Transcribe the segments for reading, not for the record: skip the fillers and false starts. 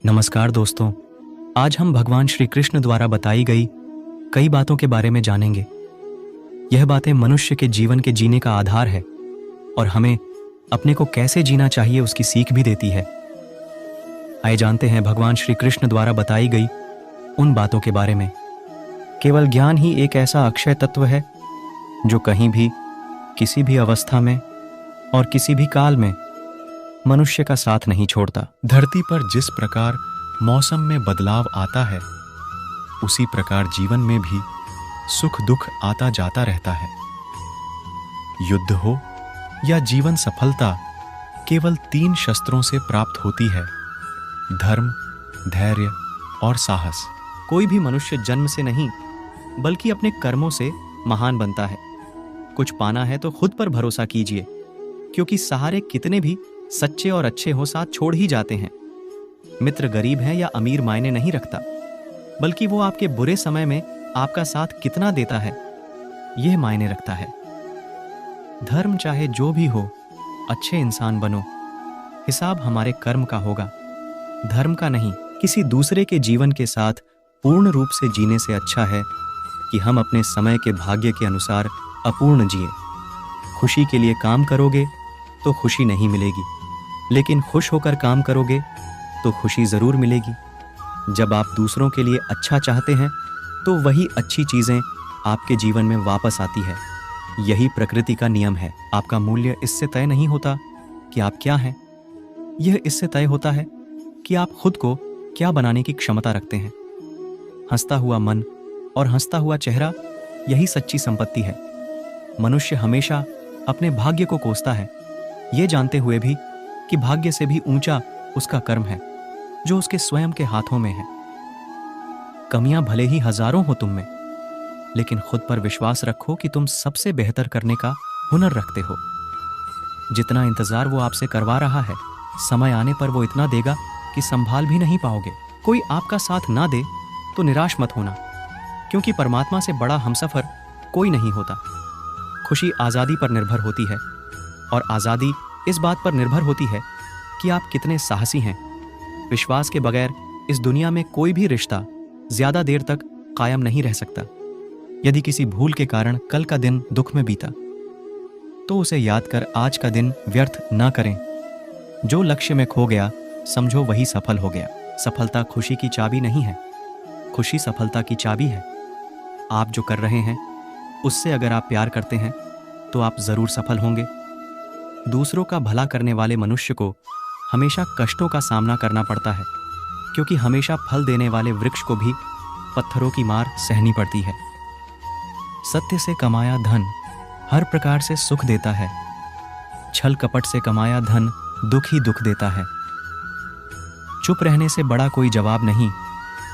नमस्कार दोस्तों, आज हम भगवान श्री कृष्ण द्वारा बताई गई कई बातों के बारे में जानेंगे। यह बातें मनुष्य के जीवन के जीने का आधार है और हमें अपने को कैसे जीना चाहिए उसकी सीख भी देती है। आइए जानते हैं भगवान श्री कृष्ण द्वारा बताई गई उन बातों के बारे में। केवल ज्ञान ही एक ऐसा अक्षय तत्व है जो कहीं भी, किसी भी अवस्था में और किसी भी काल में मनुष्य का साथ नहीं छोड़ता। धरती पर जिस प्रकार मौसम में बदलाव आता है, उसी प्रकार जीवन में भी सुख दुख आता जाता रहता है। युद्ध हो या जीवन सफलता केवल 3 शस्त्रों से प्राप्त होती है: धर्म, धैर्य और साहस। कोई भी मनुष्य जन्म से नहीं बल्कि अपने कर्मों से महान बनता है। कुछ पाना है तो खुद पर भरोसा कीजिए, क्योंकि सहारे कितने भी सच्चे और अच्छे हो साथ छोड़ ही जाते हैं। मित्र गरीब है या अमीर मायने नहीं रखता, बल्कि वो आपके बुरे समय में आपका साथ कितना देता है यह मायने रखता है। धर्म चाहे जो भी हो, अच्छे इंसान बनो। हिसाब हमारे कर्म का होगा, धर्म का नहीं। किसी दूसरे के जीवन के साथ पूर्ण रूप से जीने से अच्छा है कि हम अपने समय के भाग्य के अनुसार अपूर्ण जिए। खुशी के लिए काम करोगे तो खुशी नहीं मिलेगी, लेकिन खुश होकर काम करोगे तो खुशी जरूर मिलेगी। जब आप दूसरों के लिए अच्छा चाहते हैं तो वही अच्छी चीजें आपके जीवन में वापस आती है। यही प्रकृति का नियम है। आपका मूल्य इससे तय नहीं होता कि आप क्या हैं, यह इससे तय होता है कि आप खुद को क्या बनाने की क्षमता रखते हैं। हंसता हुआ मन और हंसता हुआ चेहरा, यही सच्ची संपत्ति है। मनुष्य हमेशा अपने भाग्य को कोसता है, ये जानते हुए भी कि भाग्य से भी ऊंचा उसका कर्म है जो उसके स्वयं के हाथों में है। कमियां भले ही हजारों हो तुम में, लेकिन खुद पर विश्वास रखो कि तुम सबसे बेहतर करने का हुनर रखते हो। जितना इंतजार वो आपसे करवा रहा है, समय आने पर वो इतना देगा कि संभाल भी नहीं पाओगे। कोई आपका साथ ना दे तो निराश मत होना, क्योंकि परमात्मा से बड़ा हमसफर कोई नहीं होता। खुशी आजादी पर निर्भर होती है और आजादी इस बात पर निर्भर होती है कि आप कितने साहसी हैं। विश्वास के बगैर इस दुनिया में कोई भी रिश्ता ज्यादा देर तक कायम नहीं रह सकता। यदि किसी भूल के कारण कल का दिन दुख में बीता, तो उसे याद कर आज का दिन व्यर्थ ना करें। जो लक्ष्य में खो गया, समझो वही सफल हो गया। सफलता खुशी की चाबी नहीं है, खुशी सफलता की चाबी है। आप जो कर रहे हैं उससे अगर आप प्यार करते हैं तो आप जरूर सफल होंगे। दूसरों का भला करने वाले मनुष्य को हमेशा कष्टों का सामना करना पड़ता है, क्योंकि हमेशा फल देने वाले वृक्ष को भी पत्थरों की मार सहनी पड़ती है। सत्य से कमाया धन हर प्रकार से सुख देता है, छल कपट से कमाया धन दुख ही दुख देता है। चुप रहने से बड़ा कोई जवाब नहीं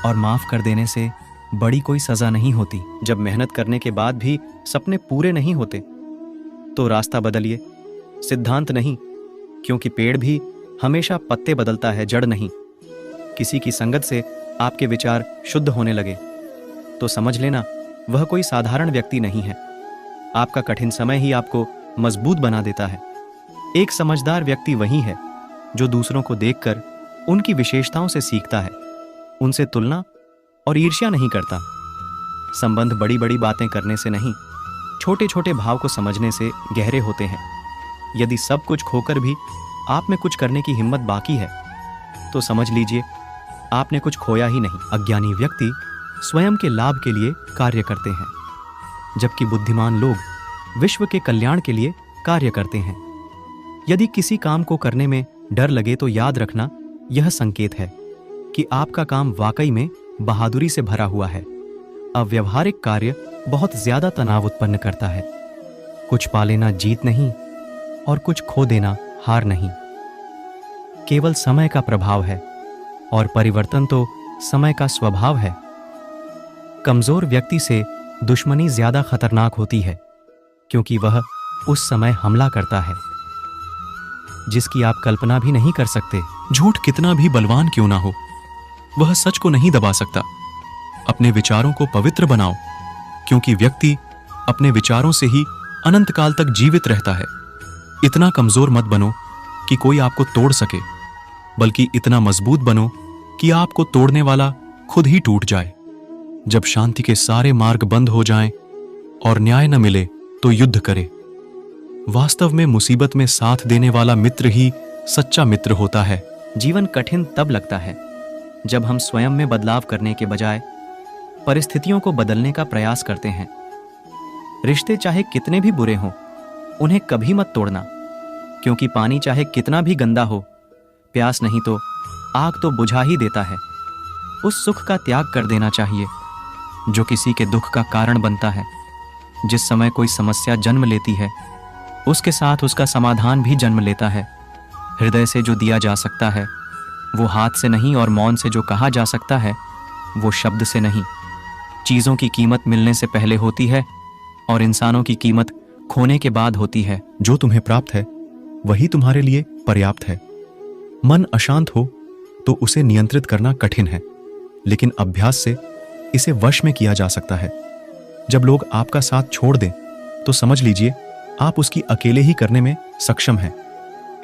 और माफ कर देने से बड़ी कोई सजा नहीं होती। जब मेहनत करने के बाद भी सपने पूरे नहीं होते तो रास्ता बदलिए, सिद्धांत नहीं, क्योंकि पेड़ भी हमेशा पत्ते बदलता है, जड़ नहीं। किसी की संगत से आपके विचार शुद्ध होने लगे तो समझ लेना वह कोई साधारण व्यक्ति नहीं है। आपका कठिन समय ही आपको मजबूत बना देता है। एक समझदार व्यक्ति वही है जो दूसरों को देखकर उनकी विशेषताओं से सीखता है, उनसे तुलना और ईर्ष्या नहीं करता। संबंध बड़ी बड़ी बातें करने से नहीं, छोटे छोटे भाव को समझने से गहरे होते हैं। यदि सब कुछ खोकर भी आप में कुछ करने की हिम्मत बाकी है तो समझ लीजिए आपने कुछ खोया ही नहीं। अज्ञानी व्यक्ति स्वयं के लाभ के लिए कार्य करते हैं, जबकि बुद्धिमान लोग विश्व के कल्याण के लिए कार्य करते हैं। यदि किसी काम को करने में डर लगे तो याद रखना यह संकेत है कि आपका काम वाकई में बहादुरी से भरा हुआ है। अव्यवहारिक कार्य बहुत ज्यादा तनाव उत्पन्न करता है। कुछ पा लेना जीत नहीं और कुछ खो देना हार नहीं। केवल समय का प्रभाव है और परिवर्तन तो समय का स्वभाव है। कमजोर व्यक्ति से दुश्मनी ज्यादा खतरनाक होती है, क्योंकि वह उस समय हमला करता है जिसकी आप कल्पना भी नहीं कर सकते। झूठ कितना भी बलवान क्यों ना हो, वह सच को नहीं दबा सकता। अपने विचारों को पवित्र बनाओ, क्योंकि व्यक्ति अपने विचारों से ही अनंत काल तक जीवित रहता है। इतना कमजोर मत बनो कि कोई आपको तोड़ सके, बल्कि इतना मजबूत बनो कि आपको तोड़ने वाला खुद ही टूट जाए। जब शांति के सारे मार्ग बंद हो जाएं और न्याय न मिले तो युद्ध करे। वास्तव में मुसीबत में साथ देने वाला मित्र ही सच्चा मित्र होता है। जीवन कठिन तब लगता है जब हम स्वयं में बदलाव करने के बजाय परिस्थितियों को बदलने का प्रयास करते हैं। रिश्ते चाहे कितने भी बुरे हों, उन्हें कभी मत तोड़ना, क्योंकि पानी चाहे कितना भी गंदा हो, प्यास नहीं तो आग तो बुझा ही देता है। उस सुख का त्याग कर देना चाहिए जो किसी के दुख का कारण बनता है। जिस समय कोई समस्या जन्म लेती है, उसके साथ उसका समाधान भी जन्म लेता है। हृदय से जो दिया जा सकता है वो हाथ से नहीं, और मौन से जो कहा जा सकता है वो शब्द से नहीं। चीज़ों की कीमत मिलने से पहले होती है और इंसानों की कीमत खोने के बाद होती है। जो तुम्हें प्राप्त है वही तुम्हारे लिए पर्याप्त है। मन अशांत हो तो उसे नियंत्रित करना कठिन है, लेकिन अभ्यास से इसे वश में किया जा सकता है। जब लोग आपका साथ छोड़ दें तो समझ लीजिए आप उसकी अकेले ही करने में सक्षम हैं।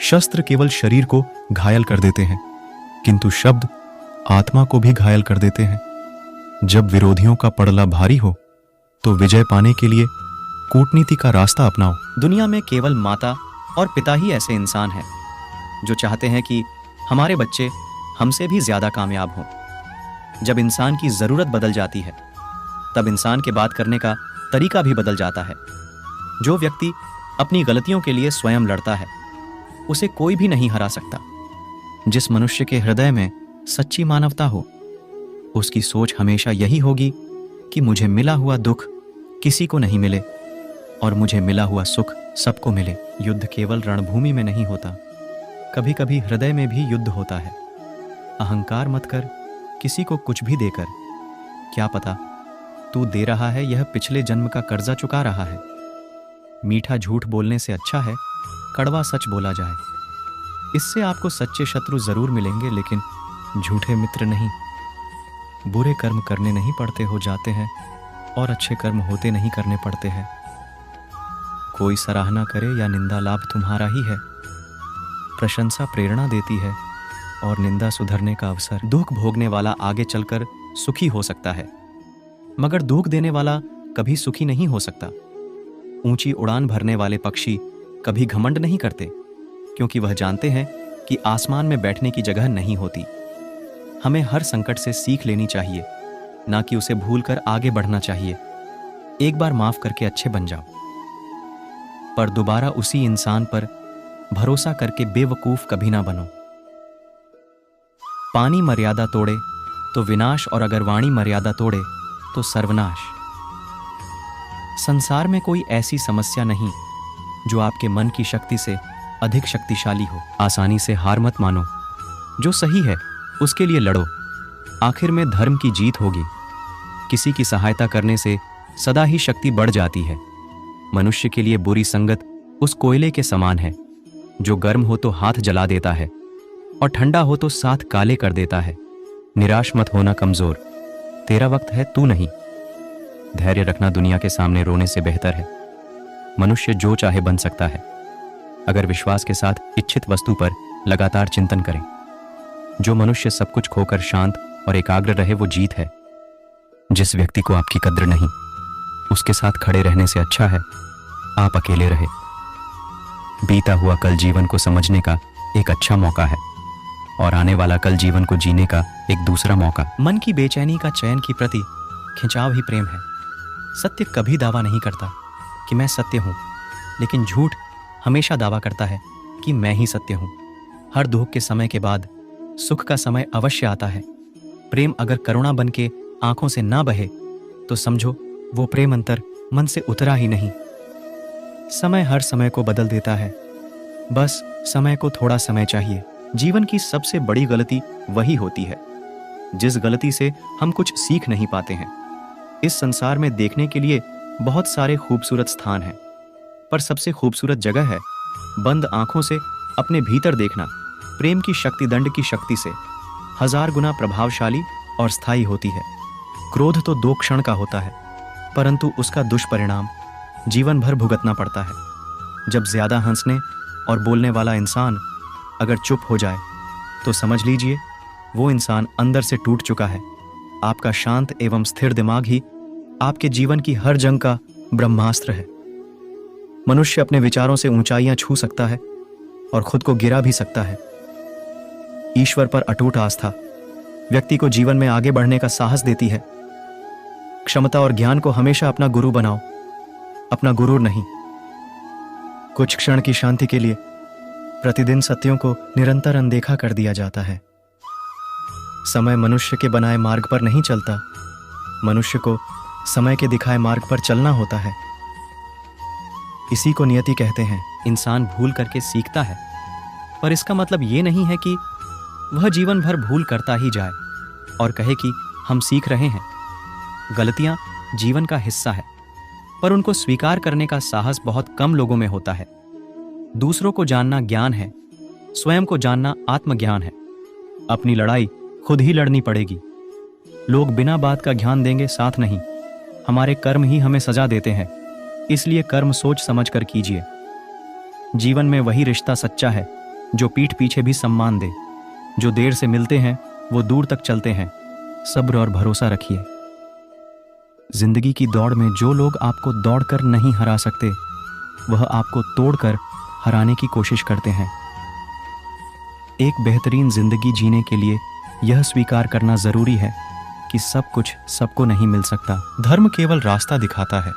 शस्त्र केवल शरीर को घायल कर देते हैं, किंतु शब्द आत्मा को भी घायल कर देते हैं। जब विरोधियों का पड़ला भारी हो तो विजय पाने के लिए कूटनीति का रास्ता अपनाओ। दुनिया में केवल माता और पिता ही ऐसे इंसान हैं जो चाहते हैं कि हमारे बच्चे हमसे भी ज्यादा कामयाब हों। जब इंसान की जरूरत बदल जाती है तब इंसान के बात करने का तरीका भी बदल जाता है। जो व्यक्ति अपनी गलतियों के लिए स्वयं लड़ता है उसे कोई भी नहीं हरा सकता। जिस मनुष्य के हृदय में सच्ची मानवता हो, उसकी सोच हमेशा यही होगी कि मुझे मिला हुआ दुख किसी को नहीं मिले और मुझे मिला हुआ सुख सबको मिले। युद्ध केवल रणभूमि में नहीं होता, कभी कभी हृदय में भी युद्ध होता है। अहंकार मत कर किसी को कुछ भी देकर, क्या पता तू दे रहा है यह पिछले जन्म का कर्जा चुका रहा है। मीठा झूठ बोलने से अच्छा है कड़वा सच बोला जाए। इससे आपको सच्चे शत्रु जरूर मिलेंगे, लेकिन झूठे मित्र नहीं। बुरे कर्म करने नहीं पड़ते हो जाते हैं और अच्छे कर्म होते नहीं करने पड़ते हैं। कोई सराहना करे या निंदा लाभ तुम्हारा ही है। प्रशंसा प्रेरणा देती है और निंदा सुधरने का अवसर। दुख भोगने वाला आगे चलकर सुखी हो सकता है, मगर दुख देने वाला कभी सुखी नहीं हो सकता। ऊंची उड़ान भरने वाले पक्षी कभी घमंड नहीं करते, क्योंकि वह जानते हैं कि आसमान में बैठने की जगह नहीं होती। हमें हर संकट से सीख लेनी चाहिए, ना कि उसे भूलकर आगे बढ़ना चाहिए। एक बार माफ करके अच्छे बन जाओ, पर दोबारा उसी इंसान पर भरोसा करके बेवकूफ कभी ना बनो। पानी मर्यादा तोड़े तो विनाश, और अगर वाणी मर्यादा तोड़े तो सर्वनाश। संसार में कोई ऐसी समस्या नहीं जो आपके मन की शक्ति से अधिक शक्तिशाली हो। आसानी से हार मत मानो, जो सही है उसके लिए लड़ो। आखिर में धर्म की जीत होगी। किसी की सहायता करने से सदा ही शक्ति बढ़ जाती है। मनुष्य के लिए बुरी संगत उस कोयले के समान है जो गर्म हो तो हाथ जला देता है और ठंडा हो तो साथ काले कर देता है। निराश मत होना कमजोर, तेरा वक्त है, तू नहीं। धैर्य रखना दुनिया के सामने रोने से बेहतर है। मनुष्य जो चाहे बन सकता है, अगर विश्वास के साथ इच्छित वस्तु पर लगातार चिंतन करें। जो मनुष्य सब कुछ खोकर शांत और एकाग्र रहे वो जीत है। जिस व्यक्ति को आपकी कद्र नहीं, उसके साथ खड़े रहने से अच्छा है आप अकेले रहे। बीता हुआ कल जीवन को समझने का एक अच्छा मौका है, और आने वाला कल जीवन को जीने का एक दूसरा मौका। मन की बेचैनी का चैन की प्रति खिंचाव ही प्रेम है। सत्य कभी दावा नहीं करता कि मैं सत्य हूँ, लेकिन झूठ हमेशा दावा करता है कि मैं ही सत्य हूँ। हर दुख के समय के बाद सुख का समय अवश्य आता है। प्रेम अगर करुणा बन के आंखों से ना बहे तो समझो वो प्रेम अंतर मन से उतरा ही नहीं। समय हर समय को बदल देता है, बस समय को थोड़ा समय चाहिए। जीवन की सबसे बड़ी गलती वही होती है जिस गलती से हम कुछ सीख नहीं पाते हैं। इस संसार में देखने के लिए बहुत सारे खूबसूरत स्थान हैं, पर सबसे खूबसूरत जगह है बंद आंखों से अपने भीतर देखना। प्रेम की शक्ति दंड की शक्ति से 1000 गुना प्रभावशाली और स्थायी होती है। क्रोध तो 2 क्षण का होता है, परंतु उसका दुष्परिणाम जीवन भर भुगतना पड़ता है। जब ज्यादा हंसने और बोलने वाला इंसान अगर चुप हो जाए तो समझ लीजिए वो इंसान अंदर से टूट चुका है। आपका शांत एवं स्थिर दिमाग ही आपके जीवन की हर जंग का ब्रह्मास्त्र है। मनुष्य अपने विचारों से ऊंचाइयां छू सकता है और खुद को गिरा भी सकता है। ईश्वर पर अटूट आस्था व्यक्ति को जीवन में आगे बढ़ने का साहस देती है। क्षमता और ज्ञान को हमेशा अपना गुरु बनाओ, अपना गुरूर नहीं। कुछ क्षण की शांति के लिए प्रतिदिन सत्यों को निरंतर अनदेखा कर दिया जाता है। समय मनुष्य के बनाए मार्ग पर नहीं चलता, मनुष्य को समय के दिखाए मार्ग पर चलना होता है। इसी को नियति कहते हैं। इंसान भूल करके सीखता है, पर इसका मतलब ये नहीं है कि वह जीवन भर भूल करता ही जाए और कहे कि हम सीख रहे हैं। गलतियां जीवन का हिस्सा है, पर उनको स्वीकार करने का साहस बहुत कम लोगों में होता है। दूसरों को जानना ज्ञान है, स्वयं को जानना आत्मज्ञान है। अपनी लड़ाई खुद ही लड़नी पड़ेगी। लोग बिना बात का ज्ञान देंगे, साथ नहीं। हमारे कर्म ही हमें सजा देते हैं, इसलिए कर्म सोच समझ कर कीजिए। जीवन में वही रिश्ता सच्चा है जो पीठ पीछे भी सम्मान दे। जो देर से मिलते हैं वो दूर तक चलते हैं। सब्र और भरोसा रखिए। जिंदगी की दौड़ में जो लोग आपको दौड़कर नहीं हरा सकते, वह आपको तोड़कर हराने की कोशिश करते हैं। एक बेहतरीन जिंदगी जीने के लिए यह स्वीकार करना जरूरी है कि सब कुछ सबको नहीं मिल सकता। धर्म केवल रास्ता दिखाता है,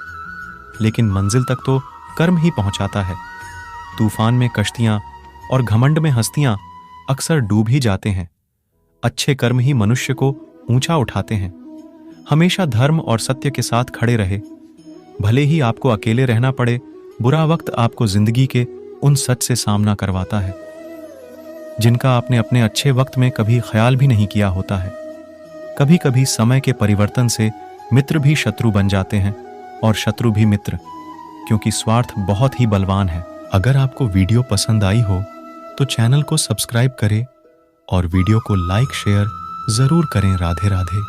लेकिन मंजिल तक तो कर्म ही पहुंचाता है। तूफान में कश्तियां और घमंड में हस्तियां अक्सर डूब ही जाते हैं। अच्छे कर्म ही मनुष्य को ऊंचा उठाते हैं। हमेशा धर्म और सत्य के साथ खड़े रहे। भले ही आपको अकेले रहना पड़े, बुरा वक्त आपको जिंदगी के उन सच से सामना करवाता है जिनका आपने अपने अच्छे वक्त में कभी ख्याल भी नहीं किया होता है। कभी कभी समय के परिवर्तन से मित्र भी शत्रु बन जाते हैं और शत्रु भी मित्र, क्योंकि स्वार्थ बहुत ही बलवान है। अगर आपको वीडियो पसंद आई हो तो चैनल को सब्सक्राइब करें और वीडियो को लाइक शेयर जरूर करें। राधे राधे।